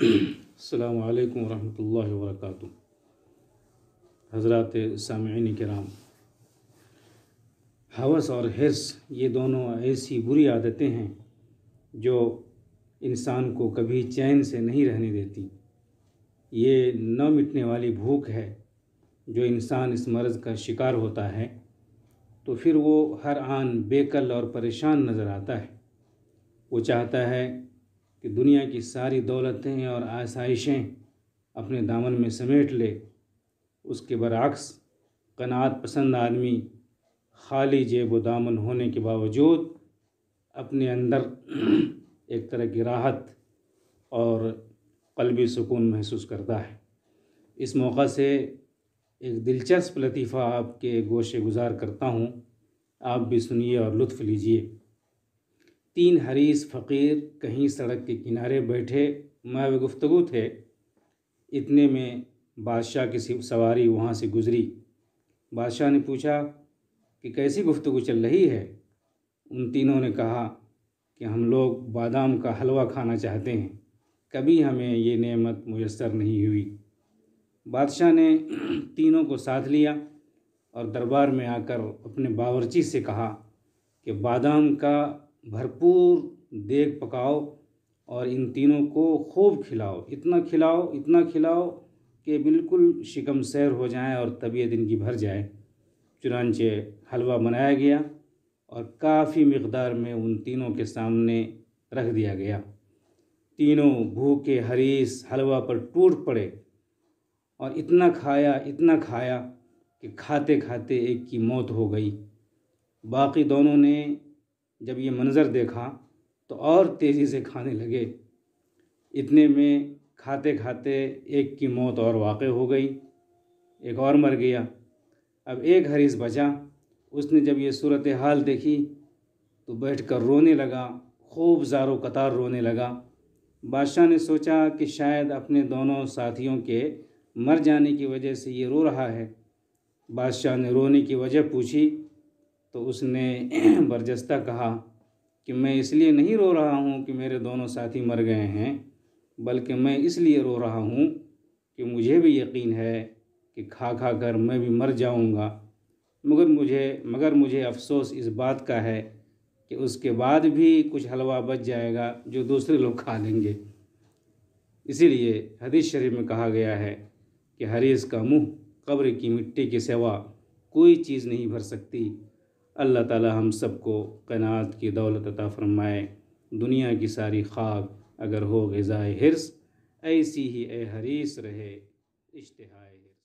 السلام علیکم ورحمۃ اللہ وبرکاتہ۔ حضرات سامعین کرام، ہوس اور حرص یہ دونوں ایسی بری عادتیں ہیں جو انسان کو کبھی چین سے نہیں رہنے دیتی۔ یہ نہ مٹنے والی بھوک ہے۔ جو انسان اس مرض کا شکار ہوتا ہے تو پھر وہ ہر آن بے کل اور پریشان نظر آتا ہے۔ وہ چاہتا ہے کہ دنیا کی ساری دولتیں اور آسائشیں اپنے دامن میں سمیٹ لے۔ اس کے برعکس قناعت پسند آدمی خالی جیب و دامن ہونے کے باوجود اپنے اندر ایک طرح کی راحت اور قلبی سکون محسوس کرتا ہے۔ اس موقع سے ایک دلچسپ لطیفہ آپ کے گوشے گزار کرتا ہوں، آپ بھی سنیے اور لطف لیجیے۔ 3 حریص فقیر کہیں سڑک کے کنارے بیٹھے محو گفتگو تھے۔ اتنے میں بادشاہ کی سواری وہاں سے گزری۔ بادشاہ نے پوچھا کہ کیسی گفتگو چل رہی ہے؟ ان تینوں نے کہا کہ ہم لوگ بادام کا حلوہ کھانا چاہتے ہیں، کبھی ہمیں یہ نعمت میسر نہیں ہوئی۔ بادشاہ نے تینوں کو ساتھ لیا اور دربار میں آ کر اپنے باورچی سے کہا کہ بادام کا بھرپور دیگ پکاؤ اور ان تینوں کو خوب کھلاؤ، اتنا کھلاؤ کہ بالکل شکم سیر ہو جائیں اور طبیعت ان کی بھر جائے۔ چنانچہ حلوہ بنایا گیا اور کافی مقدار میں ان تینوں کے سامنے رکھ دیا گیا۔ تینوں بھوکے حریص حلوہ پر ٹوٹ پڑے اور اتنا کھایا کہ کھاتے کھاتے ایک کی موت ہو گئی۔ باقی دونوں نے جب یہ منظر دیکھا تو اور تیزی سے کھانے لگے۔ اتنے میں کھاتے کھاتے ایک کی موت اور واقع ہو گئی، ایک اور مر گیا۔ اب ایک حریص بچا۔ اس نے جب یہ صورتحال دیکھی تو بیٹھ کر رونے لگا، خوب زار و قطار رونے لگا۔ بادشاہ نے سوچا کہ شاید اپنے دونوں ساتھیوں کے مر جانے کی وجہ سے یہ رو رہا ہے۔ بادشاہ نے رونے کی وجہ پوچھی تو اس نے برجستہ کہا کہ میں اس لیے نہیں رو رہا ہوں کہ میرے دونوں ساتھی مر گئے ہیں، بلکہ میں اس لیے رو رہا ہوں کہ مجھے بھی یقین ہے کہ کھا کر میں بھی مر جاؤں گا، مگر مجھے افسوس اس بات کا ہے کہ اس کے بعد بھی کچھ حلوہ بچ جائے گا جو دوسرے لوگ کھا لیں گے۔ اسی لیے حدیث شریف میں کہا گیا ہے کہ حریص کا منہ قبر کی مٹی کے سوا کوئی چیز نہیں بھر سکتی۔ اللہ تعالی ہم سب کو قناعت کی دولت عطا فرمائے۔ دنیا کی ساری خاک اگر ہو غذائے حرص، ایسی ہی اے حریص رہے اشتہائے حرص۔